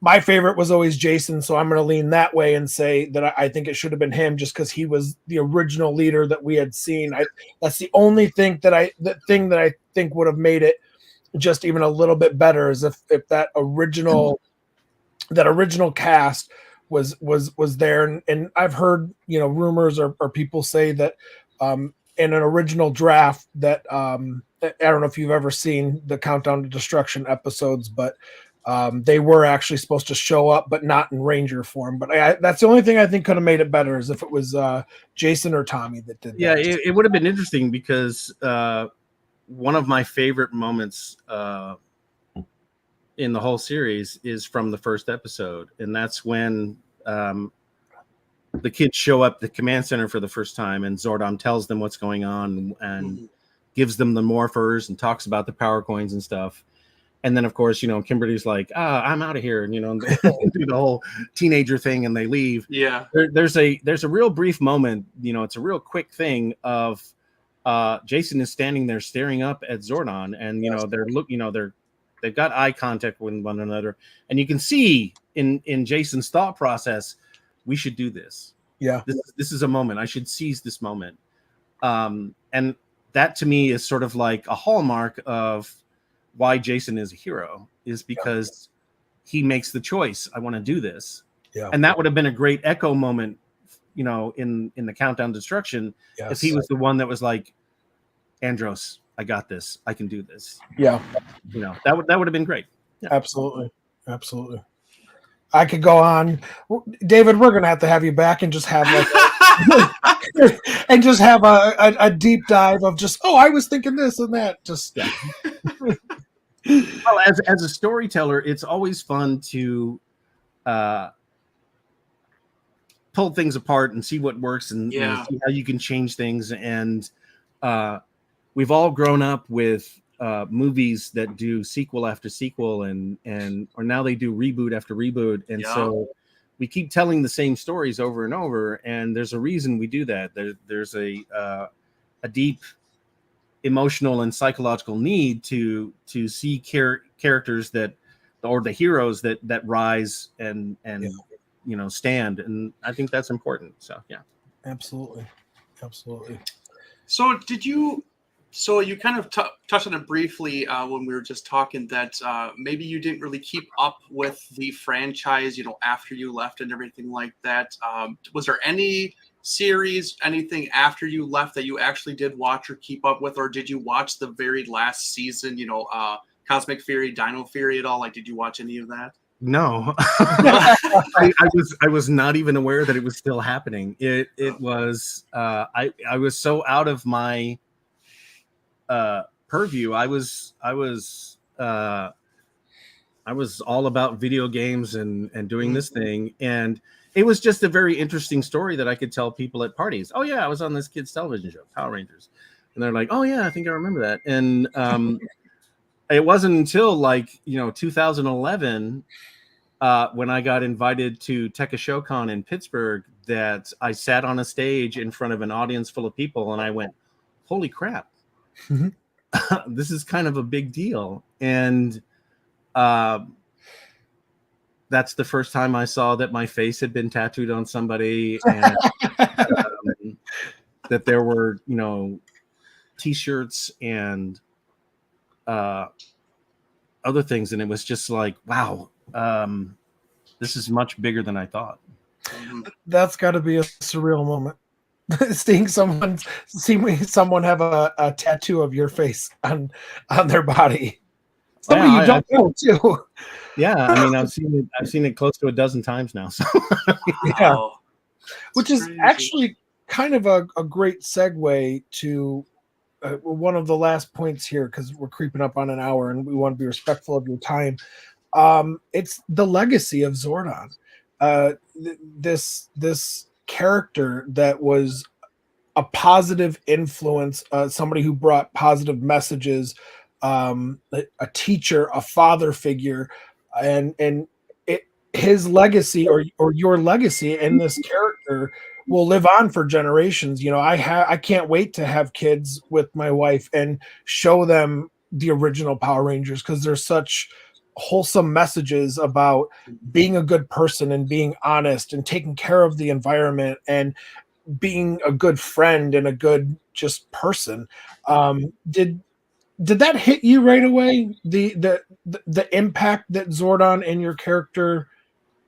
My favorite was always Jason, so I'm going to lean that way and say that I think it should have been him, just because he was the original leader that we had seen. That's the only thing that I think would have made it just even a little bit better, is if that original cast was there. And I've heard rumors or people say that in an original draft that I don't know if you've ever seen the Countdown to Destruction episodes, but they were actually supposed to show up, but not in Ranger form. But that's the only thing I think could have made it better, is if it was Jason or Tommy that did that. Yeah, it would have been interesting, because one of my favorite moments in the whole series is from the first episode, and that's when the kids show up at the command center for the first time, and Zordon tells them what's going on and gives them the morphers and talks about the power coins and stuff. And then, of course, Kimberly's like, I'm out of here. And, do the whole teenager thing, and they leave. Yeah. There's a real brief moment, it's a real quick thing of Jason is standing there staring up at Zordon, and, they've got eye contact with one another. And you can see in Jason's thought process, we should do this. Yeah. This is a moment. I should seize this moment. And that to me is sort of like a hallmark of why Jason is a hero, is because he makes the choice. I want to do this. Yeah. And that would have been a great echo moment, in the Countdown to Destruction, if he was the one that was like, Andros, I got this. I can do this. Yeah. That would have been great. Yeah. Absolutely. I could go on. David, we're going to have you back and just have a deep dive of just, I was thinking this and that. Just Well, as a storyteller, it's always fun to pull things apart and see what works, and see how you can change things. And we've all grown up with movies that do sequel after sequel, or now they do reboot after reboot, and so we keep telling the same stories over and over. And there's a reason we do that. There's a deep emotional and psychological need to see characters or the heroes that rise and stand, and I think that's important. So absolutely. So you kind of touched on it briefly when we were just talking, that maybe you didn't really keep up with the franchise after you left and everything like that. Was there any series, anything after you left that you actually did watch or keep up with, or did you watch the very last season, Cosmic Fury, Dino Fury at all? Like, did you watch any of that? No. I was not even aware that it was still happening. It was I was so out of my purview. I was all about video games and doing this thing, and it was just a very interesting story that I could tell people at parties. Oh yeah, I was on this kids' television show, Power Rangers, and they're like, oh yeah, I think I remember that. And it wasn't until 2011 when I got invited to Tekashokon in Pittsburgh that I sat on a stage in front of an audience full of people, and I went, holy crap. This is kind of a big deal. And that's the first time I saw that my face had been tattooed on somebody, and that there were, T-shirts and other things. And it was just like, wow, this is much bigger than I thought. That's got to be a surreal moment. Seeing someone have a tattoo of your face on their body. Somebody you don't know too. Yeah, I mean, I've seen it close to a dozen times now. So which is actually kind of a great segue to one of the last points here, because we're creeping up on an hour and we want to be respectful of your time. It's the legacy of Zordon. This character that was a positive influence, somebody who brought positive messages, a teacher, a father figure, and his legacy or your legacy and this character will live on for generations. You know, I can't wait to have kids with my wife and show them the original Power Rangers, because there's such wholesome messages about being a good person and being honest and taking care of the environment and being a good friend and a good just person. Did that hit you right away? The impact that Zordon and your character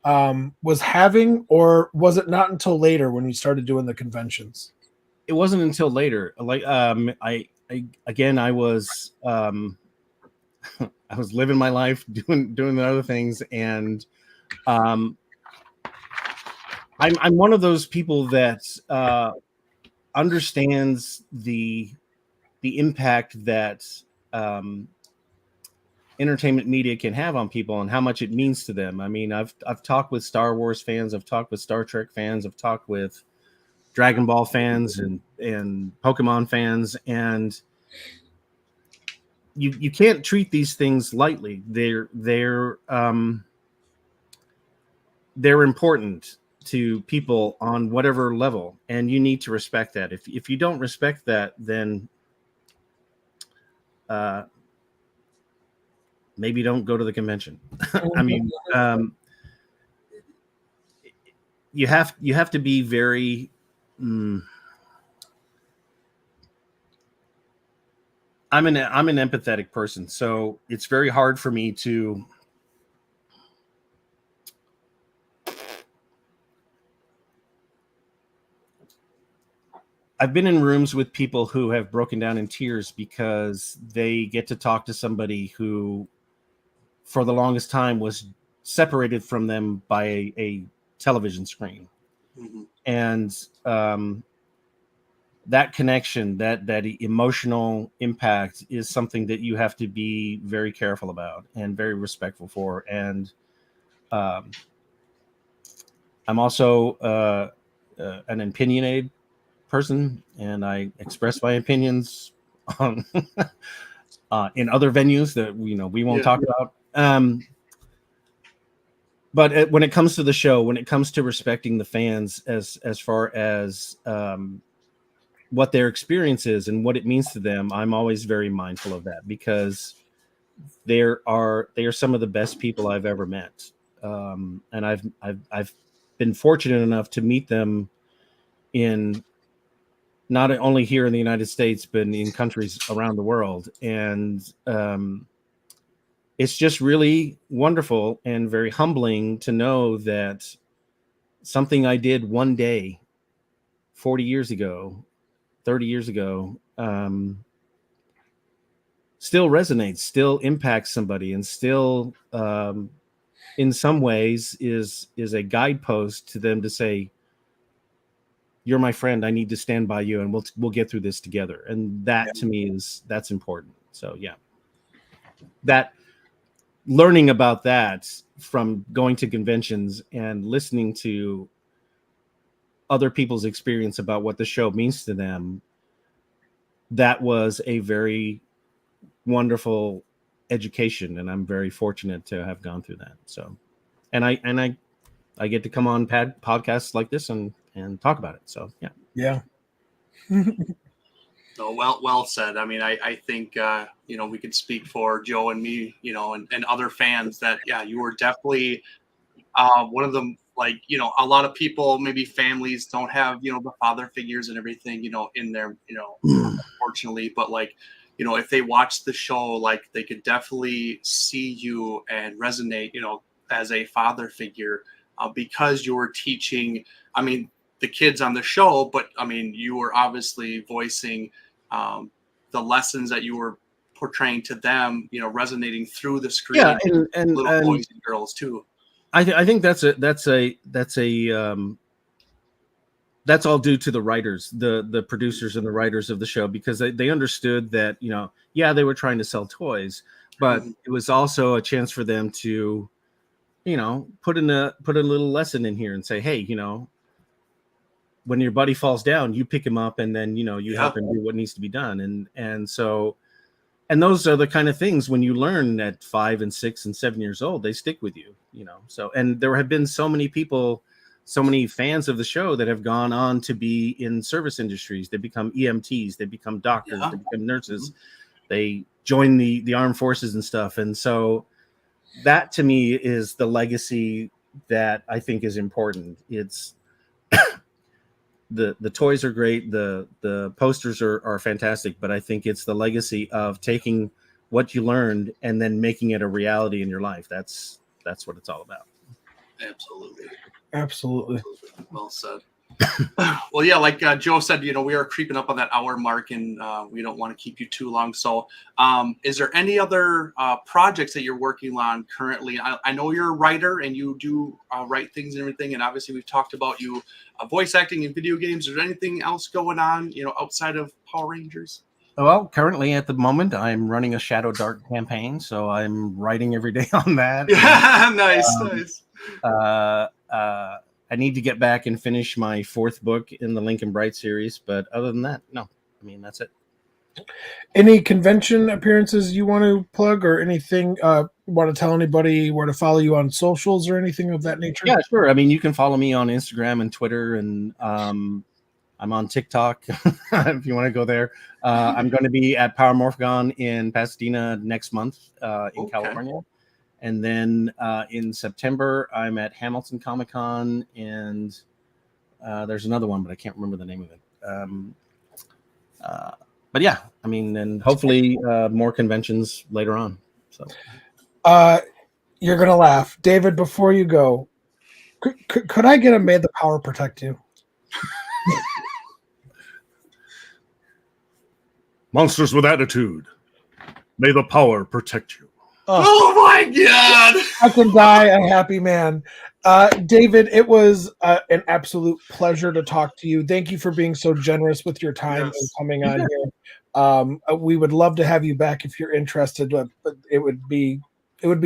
was having, or was it not until later when we started doing the conventions? It wasn't until later. Like I was I was living my life, doing the other things, and I'm one of those people that understands the impact that entertainment media can have on people and how much it means to them. I mean, I've talked with Star Wars fans, I've talked with Star Trek fans, I've talked with Dragon Ball fans and Pokemon fans, and you can't treat these things lightly. They're important to people on whatever level, and you need to respect that. If you don't respect that, then maybe don't go to the convention. I mean, you have to be very. I'm an empathetic person, so it's very hard for me to. I've been in rooms with people who have broken down in tears because they get to talk to somebody who, for the longest time, was separated from them by a television screen. Mm-hmm. And that connection, that emotional impact is something that you have to be very careful about and very respectful for. And I'm also an opinionated person, and I express my opinions on in other venues that we won't talk about. But when it comes to the show, when it comes to respecting the fans as far as what their experience is and what it means to them, I'm always very mindful of that, because they are some of the best people I've ever met, and I've been fortunate enough to meet them in not only here in the United States, but in countries around the world. And it's just really wonderful and very humbling to know that something I did one day 40 years ago, 30 years ago, still resonates, still impacts somebody, and still in some ways is a guidepost to them to say, you're my friend, I need to stand by you, and we'll get through this together. And that to me that's important. So yeah, that learning about that from going to conventions and listening to other people's experience about what the show means to them, that was a very wonderful education, and I'm very fortunate to have gone through that. So, and I get to come on podcasts like this and talk about it. So yeah. So well said. I mean, I think we could speak for Joe and me, and other fans that you were definitely one of them. Like, a lot of people, maybe families don't have the father figures and everything in their unfortunately, but like, if they watch the show, like, they could definitely see you and resonate as a father figure, because you were teaching, I mean, the kids on the show, but I mean, you were obviously voicing the lessons that you were portraying to them, resonating through the screen. Yeah, and little boys and girls too. I think that's all due to the writers, the producers and the writers of the show, because they understood that they were trying to sell toys, but it was also a chance for them to put a little lesson in here and say, hey, when your buddy falls down, you pick him up, and then you help him do what needs to be done. And so And those are the kind of things when you learn at 5 and 6 and 7 years old, they stick with you, you know. So, and there have been so many people, so many fans of the show that have gone on to be in service industries. They become EMTs, they become doctors, they become nurses, they join the armed forces and stuff. And so that to me is the legacy that I think is important. It's the toys are great, the posters are fantastic, but I think it's the legacy of taking what you learned and then making it a reality in your life. That's what it's all about. Absolutely. Well said. Well, yeah, like Joe said, you know, we are creeping up on that hour mark, and we don't want to keep you too long. So is there any other projects that you're working on currently? I know you're a writer and you do write things and everything, and obviously we've talked about you voice acting in video games. Is there anything else going on, you know, outside of Power Rangers? Well, currently at the moment, I'm running a Shadow Dark campaign, so I'm writing every day on that. Yeah, nice. I need to get back and finish my 4th book in the Lincoln Bright series, but other than that, no. I mean, that's it. Any convention appearances you want to plug, or anything? Want to tell anybody where to follow you on socials or anything of that nature? Yeah, sure. I mean, you can follow me on Instagram and Twitter, and I'm on TikTok if you want to go there. I'm going to be at Power Morphicon in Pasadena next month in California. And then in September, I'm at Hamilton Comic-Con, and there's another one, but I can't remember the name of it. But yeah, I mean, and hopefully more conventions later on. So you're going to laugh. David, before you go, could I get a May the Power Protect You? Monsters with attitude. May the power protect you. Oh my God! I can die a happy man. David, it was an absolute pleasure to talk to you. Thank you for being so generous with your time and coming on here. We would love to have you back if you're interested, but it would be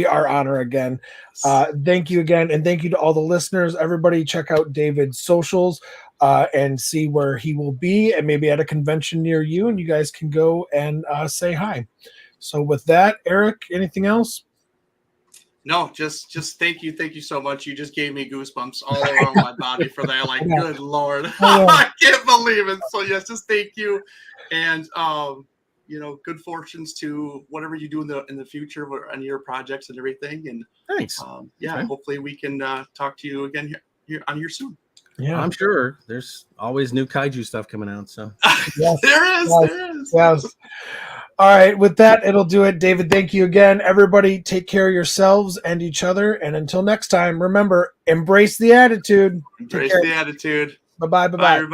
our honor again. Thank you again, and thank you to all the listeners. Everybody, check out David's socials and see where he will be, and maybe at a convention near you, and you guys can go and say hi. So with that, Eric, anything else? No, just thank you so much. You just gave me goosebumps all around my body for that. Like, good Lord, I can't believe it. So yes, just thank you, and you know, good fortunes to whatever you do in the future and your projects and everything. And thanks. Hopefully we can talk to you again here soon. Yeah, I'm sure there's always new kaiju stuff coming out. So yes, there is. Yes. All right, with that, it'll do it. David, thank you again. Everybody, take care of yourselves and each other. And until next time, remember, embrace the attitude. Embrace the attitude. Bye-bye. Bye, everybody.